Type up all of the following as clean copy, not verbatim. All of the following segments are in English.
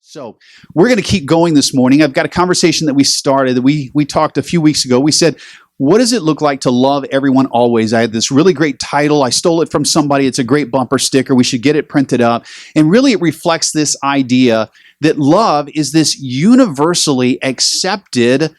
So we're going to keep going this morning. I've got a conversation that we started. That we talked a few weeks ago. We said, what does it look like to love everyone always? I had this really great title. I stole it from somebody. It's a great bumper sticker. We should get it printed up. And really it reflects this idea that love is this universally accepted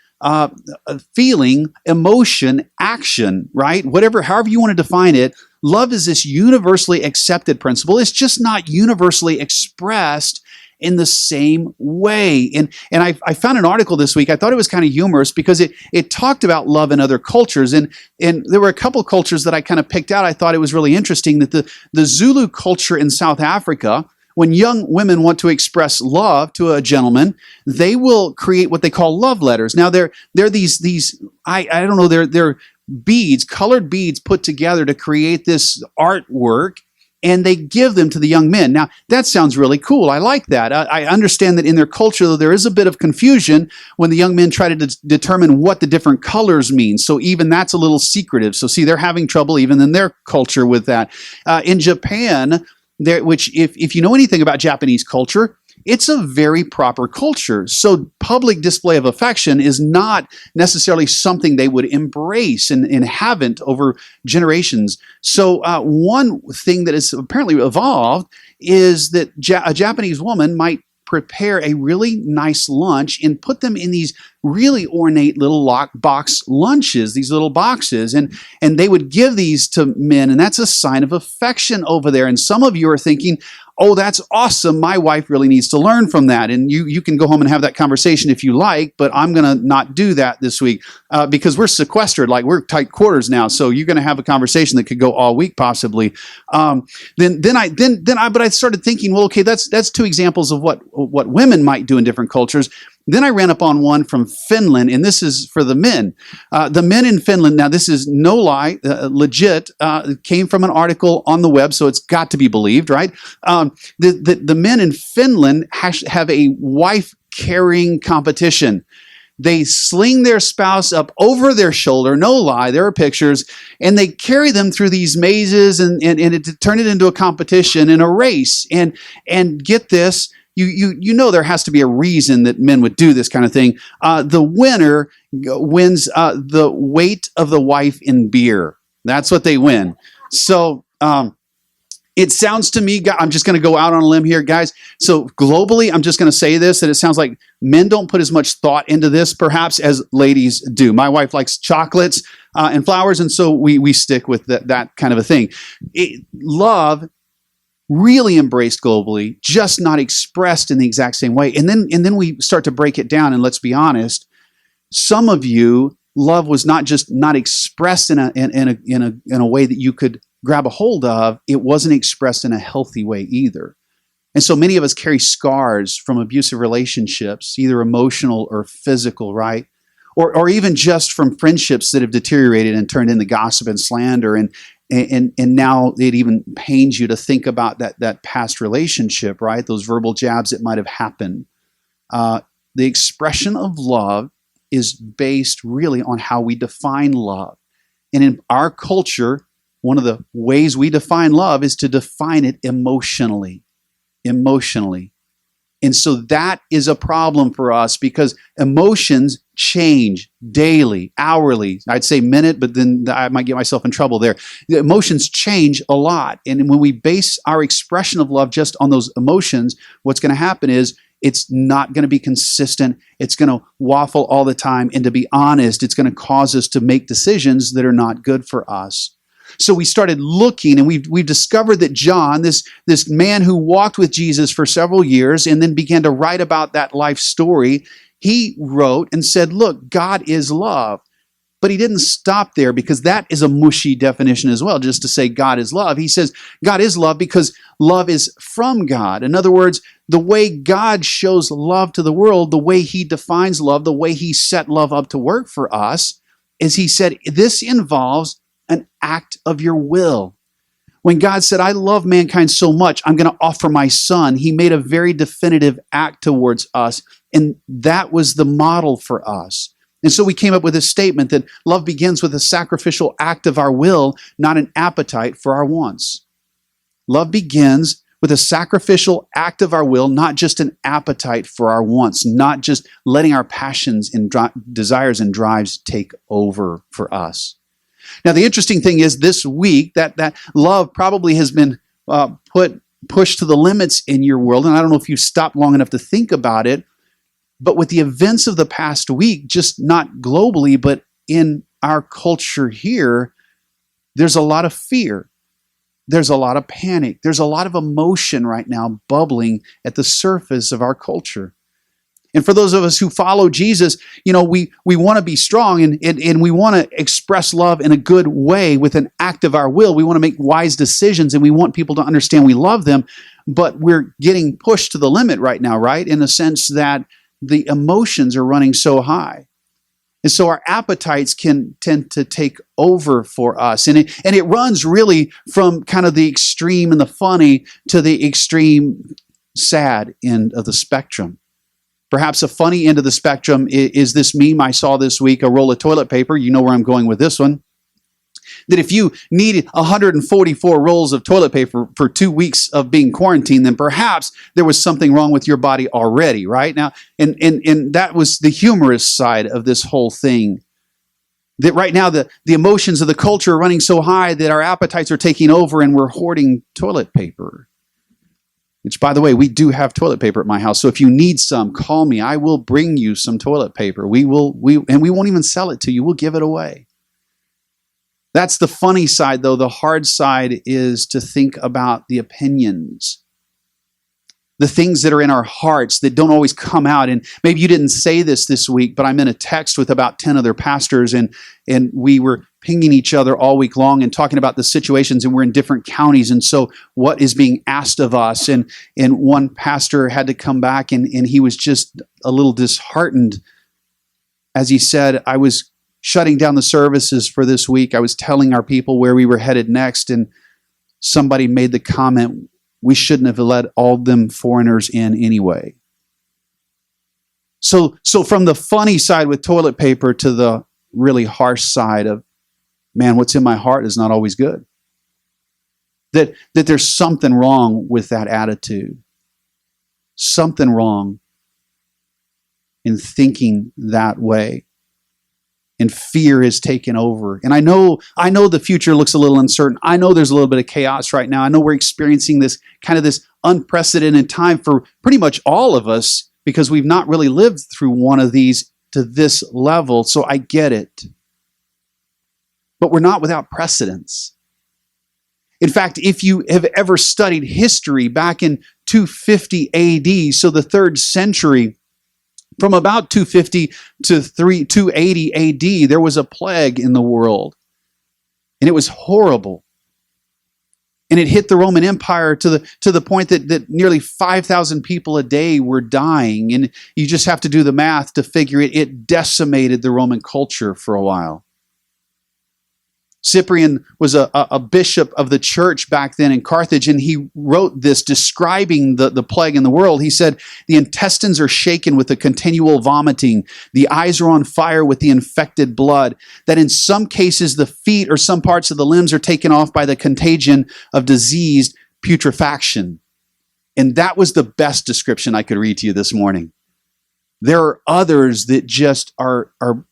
feeling, emotion, action, right? However you want to define it, love is this universally accepted principle. It's just not universally expressed in the same way. And I found an article this week. I thought it was kind of humorous because it talked about love in other cultures. And there were a couple cultures that I kind of picked out. I thought it was really interesting that the Zulu culture in South Africa, when young women want to express love to a gentleman, they will create what they call love letters. Now they're these I don't know, they're beads, colored beads put together to create this artwork, and they give them to the young men. Now, that sounds really cool. I like that. I understand that in their culture, though, there is a bit of confusion when the young men try to determine what the different colors mean. So even that's a little secretive. So see, they're having trouble even in their culture with that. In Japan, which if you know anything about Japanese culture, it's a very proper culture. So public display of affection is not necessarily something they would embrace and haven't over generations. So one thing that has apparently evolved is that a Japanese woman might prepare a really nice lunch and put them in these really ornate little lockbox lunches, these little boxes, and they would give these to men, and that's a sign of affection over there. And some of you are thinking, oh, that's awesome. My wife really needs to learn from that. And you can go home and have that conversation if you like, but I'm going to not do that this week because we're sequestered, like we're tight quarters now. So you're going to have a conversation that could go all week possibly. But I started thinking, well, okay, that's two examples of what women might do in different cultures. Then I ran up on one from Finland, and this is for the men. The men in Finland, now this is no lie, legit, came from an article on the web, so it's got to be believed, right? The men in Finland have a wife-carrying competition. They sling their spouse up over their shoulder, no lie, there are pictures, and they carry them through these mazes and turn it into a competition and a race. And get this, you know there has to be a reason that men would do this kind of thing. The winner wins the weight of the wife in beer. That's what they win. So it sounds to me, I'm just going to go out on a limb here, guys. So globally, I'm just going to say this, that it sounds like men don't put as much thought into this, perhaps, as ladies do. My wife likes chocolates and flowers, and so we stick with that kind of a thing. Love really embraced globally, just not expressed in the exact same way. And then we start to break it down, and let's be honest, some of you, love was not just not expressed in a way that you could grab a hold of, it wasn't expressed in a healthy way either. And so many of us carry scars from abusive relationships, either emotional or physical, right? Or even just from friendships that have deteriorated and turned into gossip and slander, and now it even pains you to think about that past relationship, right? Those verbal jabs that might have happened. The expression of love is based really on how we define love. And in our culture, one of the ways we define love is to define it emotionally. And so that is a problem for us because emotions change daily, hourly. I'd say minute, but then I might get myself in trouble there. The emotions change a lot. And when we base our expression of love just on those emotions, what's going to happen is it's not going to be consistent. It's going to waffle all the time. And to be honest, it's going to cause us to make decisions that are not good for us. So we started looking, and we've discovered that John, this man who walked with Jesus for several years and then began to write about that life story, he wrote and said, look, God is love. But he didn't stop there because that is a mushy definition as well, just to say God is love. He says God is love because love is from God. In other words, the way God shows love to the world, the way he defines love, the way he set love up to work for us, is he said this involves an act of your will. When God said, I love mankind so much, I'm going to offer my son, he made a very definitive act towards us, and that was the model for us. And so we came up with a statement that love begins with a sacrificial act of our will, not an appetite for our wants. Love begins with a sacrificial act of our will, not just an appetite for our wants, not just letting our passions and desires and drives take over for us. Now, the interesting thing is this week that love probably has been pushed to the limits in your world. And I don't know if you stopped long enough to think about it, but with the events of the past week, just not globally, but in our culture here, there's a lot of fear. There's a lot of panic. There's a lot of emotion right now bubbling at the surface of our culture. And for those of us who follow Jesus, we want to be strong and we want to express love in a good way with an act of our will. We want to make wise decisions and we want people to understand we love them, but we're getting pushed to the limit right now, right? In the sense that the emotions are running so high. And so our appetites can tend to take over for us. And it runs really from kind of the extreme and the funny to the extreme sad end of the spectrum. Perhaps a funny end of the spectrum is this meme I saw this week, a roll of toilet paper. You know where I'm going with this one. That if you needed 144 rolls of toilet paper for 2 weeks of being quarantined, then perhaps there was something wrong with your body already, right? Now, and that was the humorous side of this whole thing. That right now the emotions of the culture are running so high that our appetites are taking over and we're hoarding toilet paper. Which, by the way, we do have toilet paper at my house. So if you need some, call me. I will bring you some toilet paper. We won't even sell it to you. We'll give it away. That's the funny side, though. The hard side is to think about the opinions, the things that are in our hearts that don't always come out. And maybe you didn't say this week, but I'm in a text with about 10 other pastors, and we were pinging each other all week long and talking about the situations, and we're in different counties. And so what is being asked of us? And one pastor had to come back, and he was just a little disheartened as he said, I was shutting down the services for this week. I was telling our people where we were headed next, and somebody made the comment, we shouldn't have let all them foreigners in anyway. So from the funny side with toilet paper to the really harsh side of, man, what's in my heart is not always good. That there's something wrong with that attitude. Something wrong in thinking that way. And fear is taken over. And I know the future looks a little uncertain. I know there's a little bit of chaos right now. I know we're experiencing this unprecedented time for pretty much all of us because we've not really lived through one of these to this level. So I get it. But we're not without precedents. In fact, if you have ever studied history back in 250 AD, so the 3rd century, from about 250 to 280 AD, there was a plague in the world. And it was horrible. And it hit the Roman Empire to the point that nearly 5,000 people a day were dying. And you just have to do the math to figure it. It decimated the Roman culture for a while. Cyprian was a bishop of the church back then in Carthage, and he wrote this describing the plague in the world. He said, the intestines are shaken with the continual vomiting. The eyes are on fire with the infected blood. That in some cases, the feet or some parts of the limbs are taken off by the contagion of diseased putrefaction. And that was the best description I could read to you this morning. There are others that just are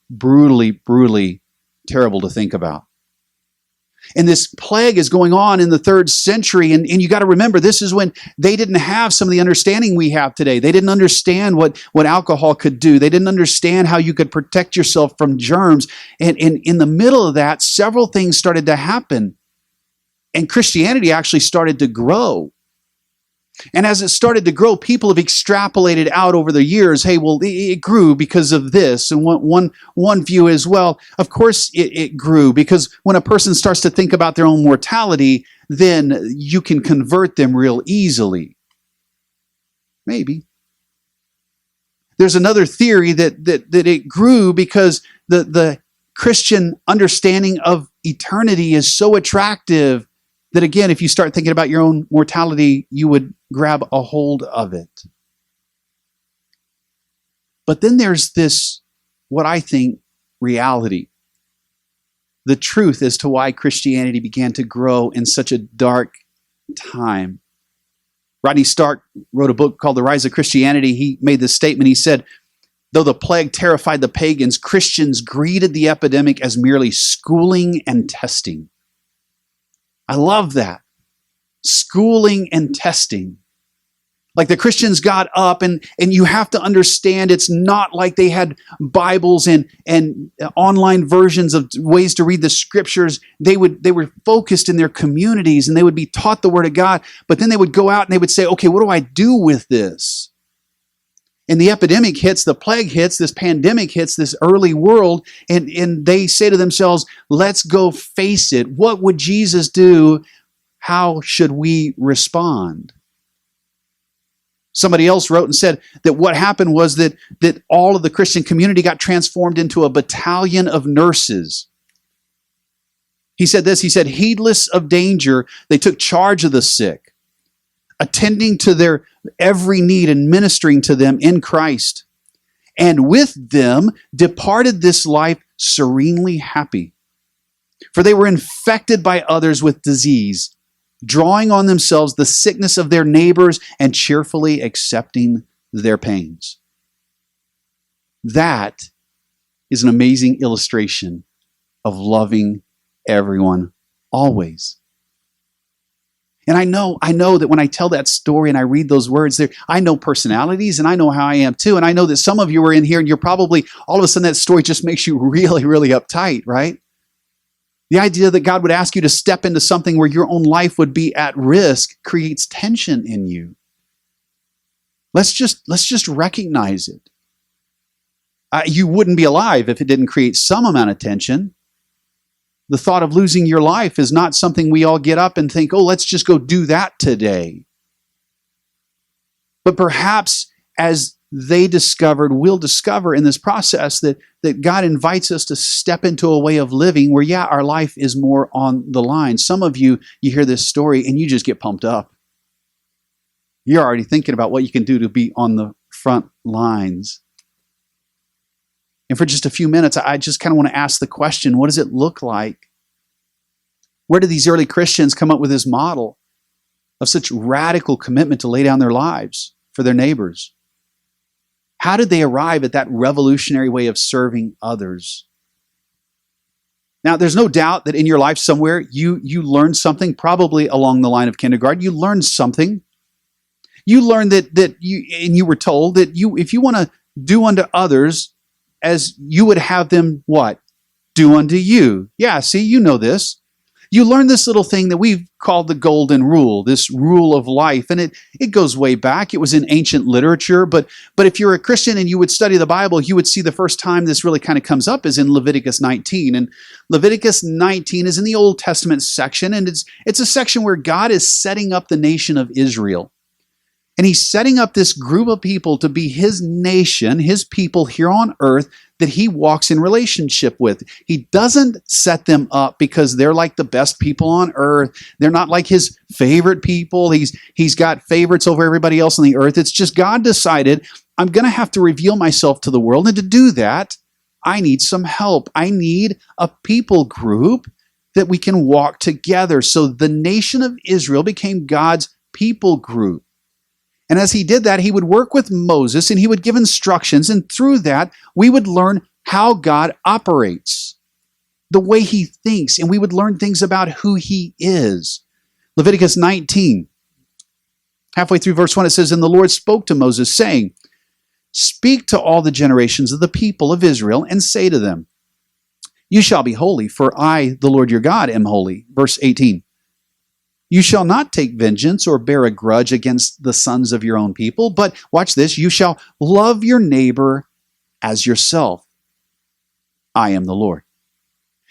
brutally, brutally terrible to think about. And this plague is going on in the 3rd century. And you got to remember, this is when they didn't have some of the understanding we have today. They didn't understand what alcohol could do. They didn't understand how you could protect yourself from germs. And in the middle of that, several things started to happen. And Christianity actually started to grow. And as it started to grow, people have extrapolated out over the years, hey, well, it grew because of this. And one view is, well, of course it grew because when a person starts to think about their own mortality, then you can convert them real easily. Maybe. There's another theory that it grew because the Christian understanding of eternity is so attractive that, again, if you start thinking about your own mortality, you would grab a hold of it. But then there's this, what I think, reality. The truth as to why Christianity began to grow in such a dark time. Rodney Stark wrote a book called The Rise of Christianity. He made this statement. He said, though the plague terrified the pagans, Christians greeted the epidemic as merely schooling and testing. I love that. Schooling and testing. Like the Christians got up, and you have to understand it's not like they had Bibles and online versions of ways to read the scriptures. They were focused in their communities, and they would be taught the Word of God, but then they would go out and they would say, okay, what do I do with this? And the epidemic hits, the plague hits, this pandemic hits this early world, and they say to themselves, let's go face it. What would Jesus do? How should we respond? Somebody else wrote and said that what happened was that all of the Christian community got transformed into a battalion of nurses. He said this, he said, heedless of danger, they took charge of the sick, attending to their every need and ministering to them in Christ. And with them departed this life serenely happy. For they were infected by others with disease, drawing on themselves the sickness of their neighbors and cheerfully accepting their pains. That is an amazing illustration of loving everyone always. And I know that when I tell that story and I read those words there, I know personalities and I know how I am too. And I know that some of you are in here and you're probably, all of a sudden that story just makes you really, really uptight, right? The idea that God would ask you to step into something where your own life would be at risk creates tension in you. Let's just recognize it. You wouldn't be alive if it didn't create some amount of tension. The thought of losing your life is not something we all get up and think, oh, let's just go do that today. But perhaps as they discovered, we'll discover in this process that God invites us to step into a way of living where, yeah, our life is more on the line. Some of you hear this story and you just get pumped up. You're already thinking about what you can do to be on the front lines. And for just a few minutes, I just kind of want to ask the question, what does it look like? Where did these early Christians come up with this model of such radical commitment to lay down their lives for their neighbors? How did they arrive at that revolutionary way of serving others? Now, there's no doubt that in your life somewhere, you learned something, probably along the line of kindergarten. You learned something. You learned that you were told that if you want to do unto others as you would have them, what? Do unto you. Yeah, see, you know this. You learn this little thing that we've called the golden rule, this rule of life. And it goes way back. It was in ancient literature. But if you're a Christian and you would study the Bible, you would see the first time this really kind of comes up is in Leviticus 19. And Leviticus 19 is in the Old Testament section. And it's a section where God is setting up the nation of Israel. And he's setting up this group of people to be his nation, his people here on earth that he walks in relationship with. He doesn't set them up because they're like the best people on earth. They're not like his favorite people. He's got favorites over everybody else on the earth. It's just God decided, I'm going to have to reveal myself to the world. And to do that, I need some help. I need a people group that we can walk together. So the nation of Israel became God's people group. And as he did that, he would work with Moses and he would give instructions. And through that, we would learn how God operates, the way he thinks, and we would learn things about who he is. Leviticus 19, halfway through verse 1, it says, And the Lord spoke to Moses, saying, Speak to all the generations of the people of Israel and say to them, You shall be holy, for I, the Lord your God, am holy. Verse 18. You shall not take vengeance or bear a grudge against the sons of your own people, but watch this, you shall love your neighbor as yourself. I am the Lord.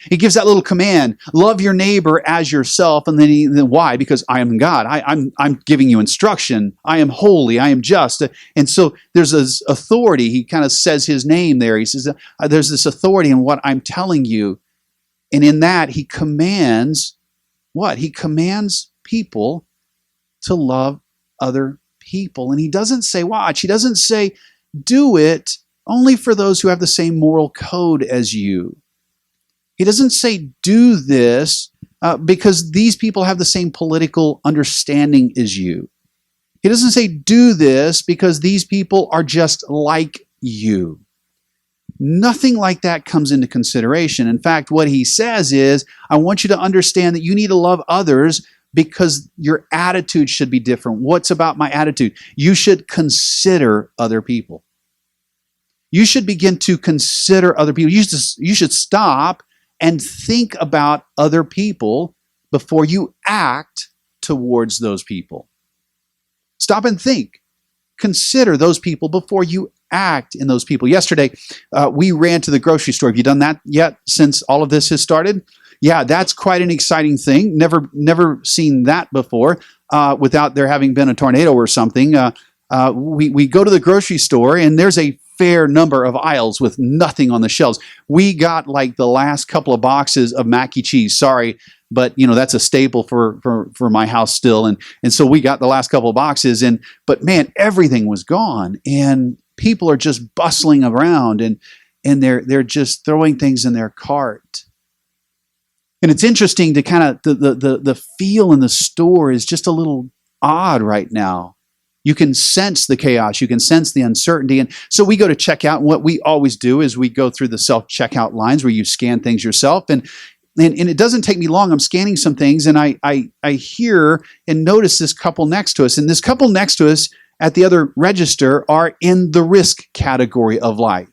He gives that little command, love your neighbor as yourself. And then why? Because I am God. I'm giving you instruction. I am holy. I am just. And so there's this authority. He kind of says his name there. He says, there's this authority in what I'm telling you. And in that, he commands what? He commands people to love other people. And he doesn't say, watch. He doesn't say, do it only for those who have the same moral code as you. He doesn't say, do this because these people have the same political understanding as you. He doesn't say do this because these people are just like you. Nothing like that comes into consideration. In fact, what he says is, I want you to understand that you need to love others because your attitude should be different. What's about my attitude? You should consider other people. You should begin to consider other people. You should stop and think about other people before you act towards those people. Stop and think. Consider those people before you act in those people. Yesterday, we ran to the grocery store. Have you done that yet since all of this has started? Yeah, that's quite an exciting thing. Never seen that before without there having been a tornado or something. We go to the grocery store and there's a fair number of aisles with nothing on the shelves. We got like the last couple of boxes of mac and cheese. Sorry, but that's a staple for my house still. And so we got the last couple of boxes but man, everything was gone and people are just bustling around and they're just throwing things in their cart. And it's interesting to kind of the feel in the store is just a little odd right now. You can sense the chaos. You can sense the uncertainty. And so we go to checkout. And what we always do is we go through the self-checkout lines where you scan things yourself. And it doesn't take me long. I'm scanning some things and I hear and notice this couple next to us. And this couple next to us at the other register are in the risk category of life.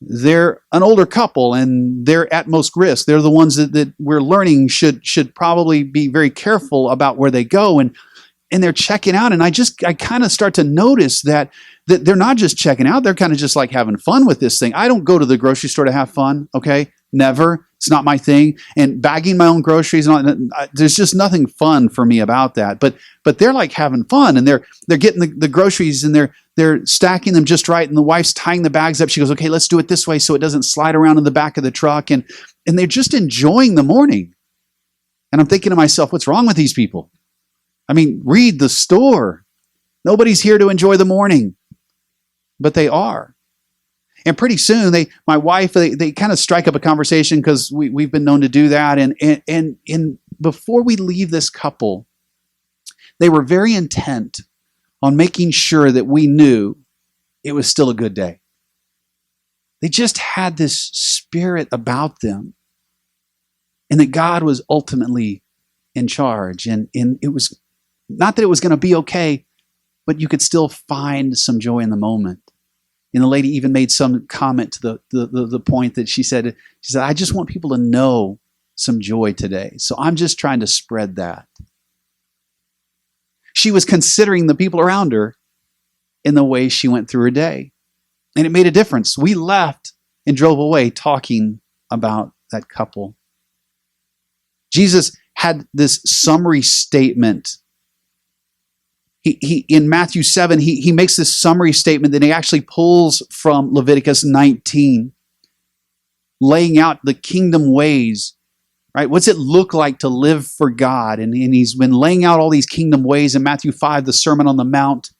They're an older couple and they're at most risk. They're the ones that we're learning should probably be very careful about where they go. And they're checking out, and I kind of start to notice that they're not just checking out, they're kind of just like having fun with this thing. I don't go to the grocery store to have fun, okay? Never. It's not my thing. And bagging my own groceries, there's just nothing fun for me about that. But they're like having fun, and they're getting the groceries, and they're stacking them just right, and the wife's tying the bags up. She goes, okay, let's do it this way so it doesn't slide around in the back of the truck. And they're just enjoying the morning. And I'm thinking to myself, what's wrong with these people? I mean, read the store. Nobody's here to enjoy the morning, but they are. And pretty soon, my wife, they kind of strike up a conversation because we've been known to do that. And before we leave this couple, they were very intent on making sure that we knew it was still a good day. They just had this spirit about them, and that God was ultimately in charge. And it was not that it was going to be okay, but you could still find some joy in the moment. And the lady even made some comment to the point that she said, I just want people to know some joy today. So I'm just trying to spread that. She was considering the people around her in the way she went through her day. And it made a difference. We left and drove away talking about that couple. Jesus had this summary statement. He in Matthew 7, he makes this summary statement that he actually pulls from Leviticus 19, laying out the kingdom ways, right? What's it look like to live for God? And he's been laying out all these kingdom ways in Matthew 5, the Sermon on the Mount.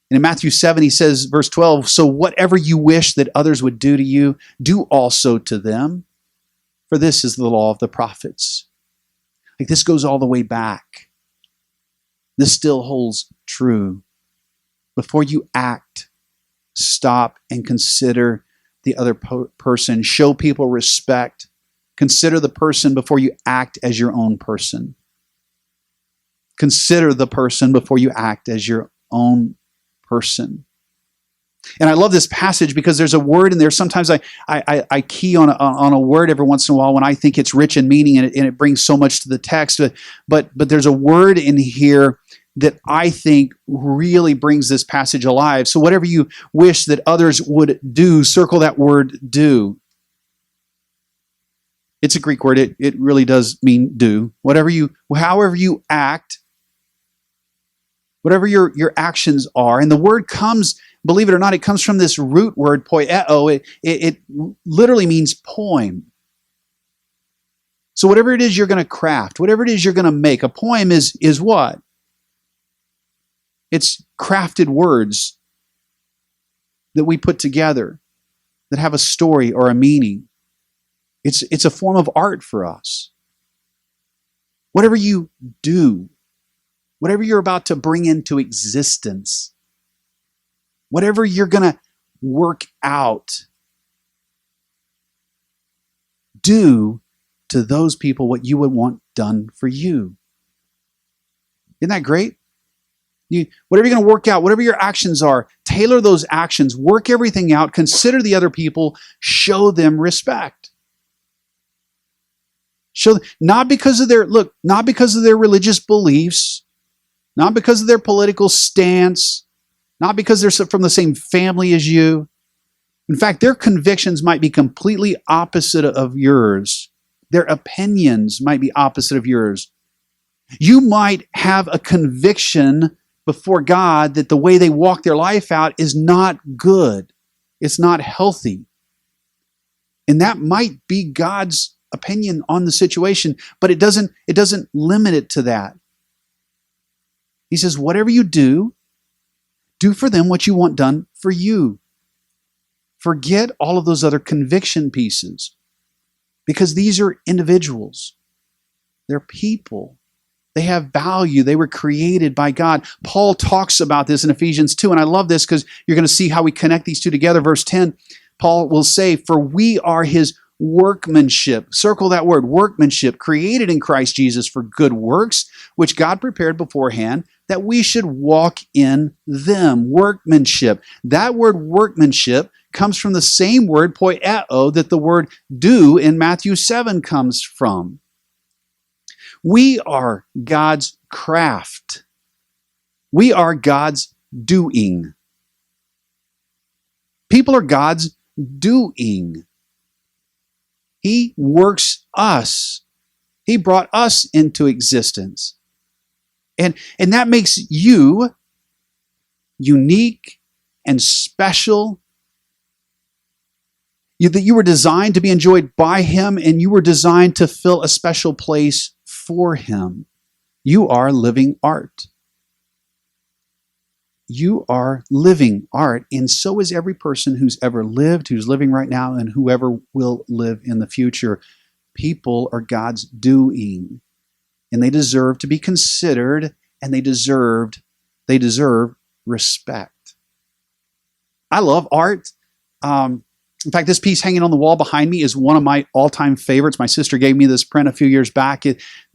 And in Matthew 7, he says, verse 12, so whatever you wish that others would do to you, do also to them, for this is the law of the prophets. Like this goes all the way back. This still holds true. Before you act, stop and consider the other person. Show people respect. Consider the person before you act as your own person. Consider the person before you act as your own person. And I love this passage because there's a word in there. Sometimes I key on a word every once in a while when I think it's rich in meaning and it brings so much to the text. But there's a word in here that I think really brings this passage alive. So whatever you wish that others would do, circle that word do. It's a Greek word. It really does mean do. However you act, whatever your actions are. And the word comes, believe it or not, it comes from this root word, poieo. It literally means poem. So whatever it is you're going to craft, whatever it is you're going to make, a poem is what? It's crafted words that we put together that have a story or a meaning. It's a form of art for us. Whatever you do, whatever you're about to bring into existence, whatever you're going to work out, do to those people what you would want done for you. Isn't that great? Whatever you're going to work out, whatever your actions are, tailor those actions, work everything out, consider the other people, show them respect. Not because of their religious beliefs, not because of their political stance, not because they're from the same family as you. In fact, their convictions might be completely opposite of yours. Their opinions might be opposite of yours. You might have a conviction before God that the way they walk their life out is not good. It's not healthy. And that might be God's opinion on the situation, but it doesn't limit it to that. He says, whatever you do for them what you want done for you. Forget all of those other conviction pieces, because these are individuals. They're people. They have value. They were created by God. Paul talks about this in Ephesians 2, and I love this because you're going to see how we connect these two together. Verse 10, Paul will say, for we are his workmanship. Circle that word, workmanship, created in Christ Jesus for good works, which God prepared beforehand that we should walk in them. Workmanship. That word workmanship comes from the same word, poieo, that the word do in Matthew 7 comes from. We are God's craft. We are God's doing. People are God's doing. He works us. He brought us into existence. And that makes you unique and special. That you were designed to be enjoyed by Him, and you were designed to fill a special place for Him. You are living art. You are living art, and so is every person who's ever lived, who's living right now, and whoever will live in the future. People are God's doing, and they deserve to be considered, and they deserve respect. I love art. In fact, this piece hanging on the wall behind me is one of my all-time favorites. My sister gave me this print a few years back.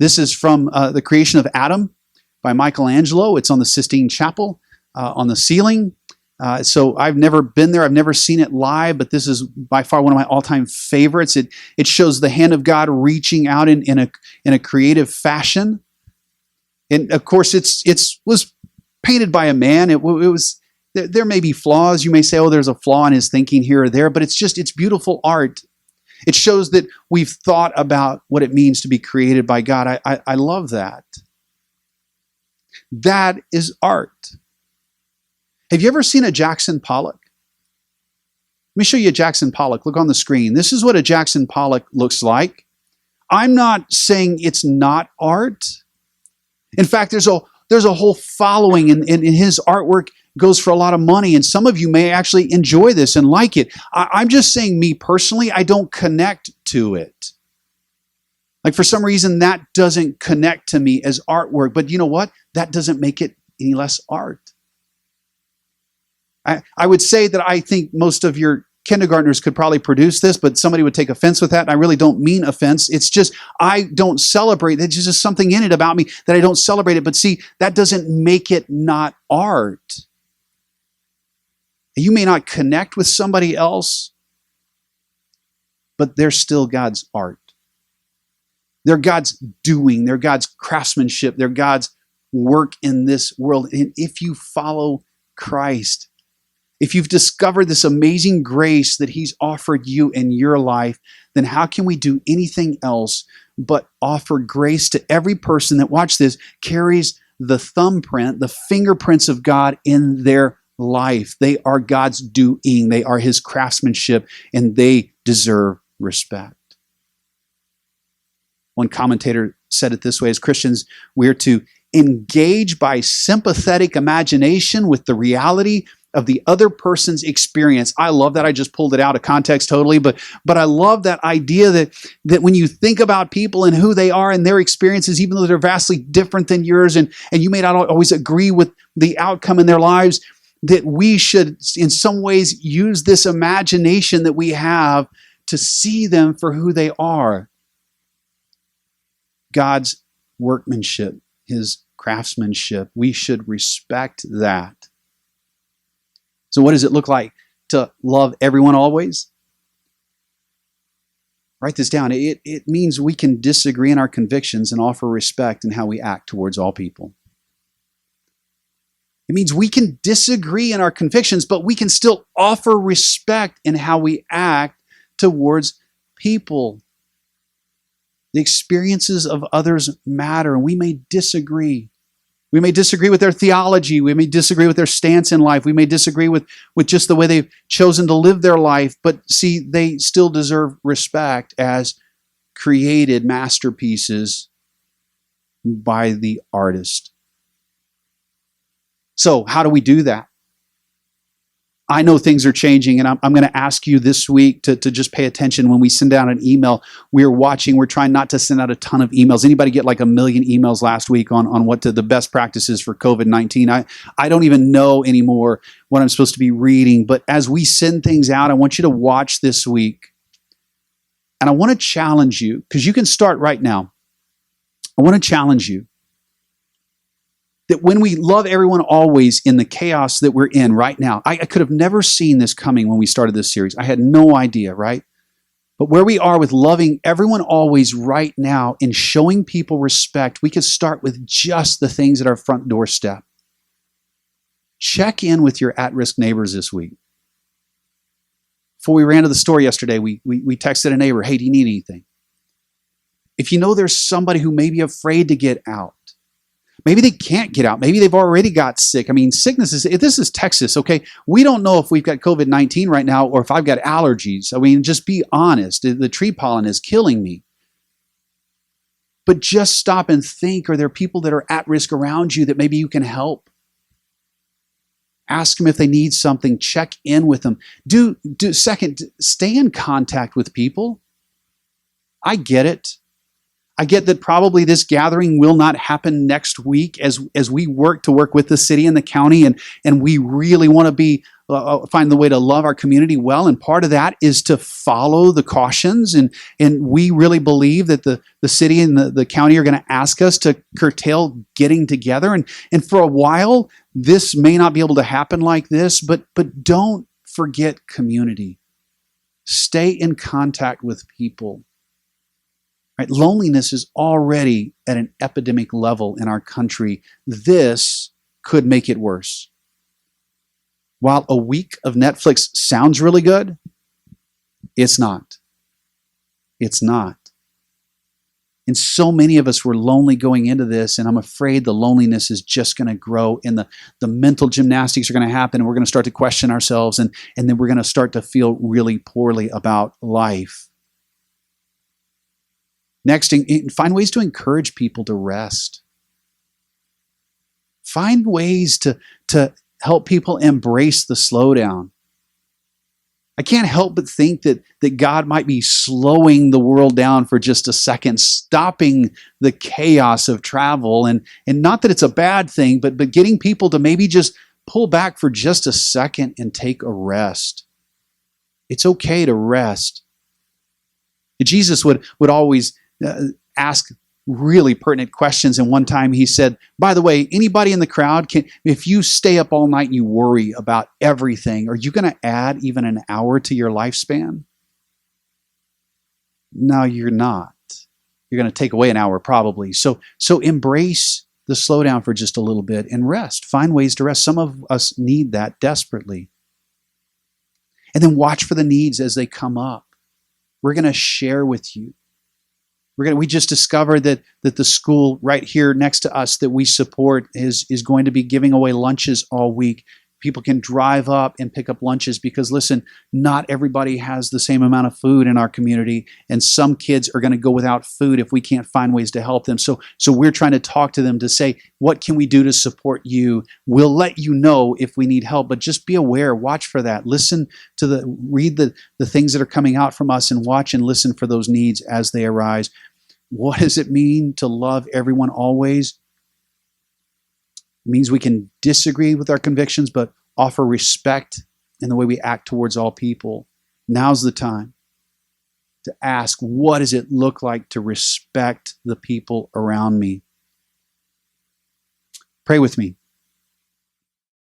This is from The Creation of Adam by Michelangelo. It's on the Sistine Chapel on the ceiling. So I've never been there. I've never seen it live, but this is by far one of my all-time favorites. It shows the hand of God reaching out in a creative fashion. And of course, it was painted by a man. It was. There may be flaws. You may say, oh, there's a flaw in his thinking here or there, but it's beautiful art. It shows that we've thought about what it means to be created by God. I love that. That is art. Have you ever seen a Jackson Pollock? Let me show you a Jackson Pollock. Look on the screen. This is what a Jackson Pollock looks like. I'm not saying it's not art. In fact, there's a whole following in his artwork. Goes for a lot of money, and some of you may actually enjoy this and like it. I'm just saying, me personally, I don't connect to it. Like, for some reason, that doesn't connect to me as artwork. But you know what? That doesn't make it any less art. I would say that I think most of your kindergartners could probably produce this, but somebody would take offense with that. And I really don't mean offense. It's just, I don't celebrate. There's just something in it about me that I don't celebrate it. But see, that doesn't make it not art. You may not connect with somebody else, but they're still God's art. They're God's doing. They're God's craftsmanship. They're God's work in this world. And if you follow Christ, if you've discovered this amazing grace that He's offered you in your life, then how can we do anything else but offer grace to every person that, watch this, carries the thumbprint, the fingerprints of God in their life. They are God's doing. They are His craftsmanship, and they deserve respect. One commentator said it this way: as Christians, we're to engage by sympathetic imagination with the reality of the other person's experience. I love that. I just pulled it out of context totally, but I love that idea that when you think about people and who they are and their experiences, even though they're vastly different than yours, and you may not always agree with the outcome in their lives, that we should in some ways use this imagination that we have to see them for who they are. God's workmanship, his craftsmanship. We should respect that. So what does it look like to love everyone always? Write this down. It means we can disagree in our convictions and offer respect in how we act towards all people. It means we can disagree in our convictions, but we can still offer respect in how we act towards people. The experiences of others matter, and we may disagree. We may disagree with their theology. We may disagree with their stance in life. We may disagree with just the way they've chosen to live their life. But see, they still deserve respect as created masterpieces by the artist. So how do we do that? I know things are changing, and I'm going to ask you this week to just pay attention when we send out an email. We're trying not to send out a ton of emails. Anybody get like 1 million emails last week on what the best practices for COVID-19? I don't even know anymore what I'm supposed to be reading, but as we send things out, I want you to watch this week. And I want to challenge you, because you can start right now. I want to challenge you that when we love everyone always in the chaos that we're in right now, I could have never seen this coming when we started this series. I had no idea, right? But where we are with loving everyone always right now and showing people respect, we could start with just the things at our front doorstep. Check in with your at-risk neighbors this week. Before we ran to the store yesterday, we texted a neighbor, hey, do you need anything? If you know there's somebody who may be afraid to get out, maybe they can't get out. Maybe they've already got sick. I mean, this is Texas, okay? We don't know if we've got COVID-19 right now or if I've got allergies. I mean, just be honest. The tree pollen is killing me. But just stop and think, are there people that are at risk around you that maybe you can help? Ask them if they need something. Check in with them. Second, stay in contact with people. I get it. I get that probably this gathering will not happen next week as we work with the city and the county, and we really want to find the way to love our community well. And part of that is to follow the cautions. And we really believe that the city and the county are going to ask us to curtail getting together. And for a while, this may not be able to happen like this, but don't forget community. Stay in contact with people. Right? Loneliness is already at an epidemic level in our country. This could make it worse. While a week of Netflix sounds really good, it's not. It's not. And so many of us were lonely going into this, and I'm afraid the loneliness is just going to grow, and the mental gymnastics are going to happen, and we're going to start to question ourselves, and then we're going to start to feel really poorly about life. Next, find ways to encourage people to rest. Find ways to help people embrace the slowdown. I can't help but think that God might be slowing the world down for just a second, stopping the chaos of travel. And not that it's a bad thing, but getting people to maybe just pull back for just a second and take a rest. It's okay to rest. Jesus would always ask really pertinent questions. And one time he said, by the way, anybody in the crowd, if you stay up all night and you worry about everything, are you going to add even an hour to your lifespan? No, you're not. You're going to take away an hour probably. So embrace the slowdown for just a little bit and rest. Find ways to rest. Some of us need that desperately. And then watch for the needs as they come up. We're going to share with you. We just discovered that the school right here next to us that we support is going to be giving away lunches all week. people can drive up and pick up lunches, because listen, not everybody has the same amount of food in our community, and some kids are going to go without food if we can't find ways to help them. So we're trying to talk to them to say, what can we do to support you? We'll let you know if we need help, but just be aware, watch for that. Listen to read the things that are coming out from us, and watch and listen for those needs as they arise. What does it mean to love everyone always? It means we can disagree with our convictions, but offer respect in the way we act towards all people. Now's the time to ask, what does it look like to respect the people around me? Pray with me.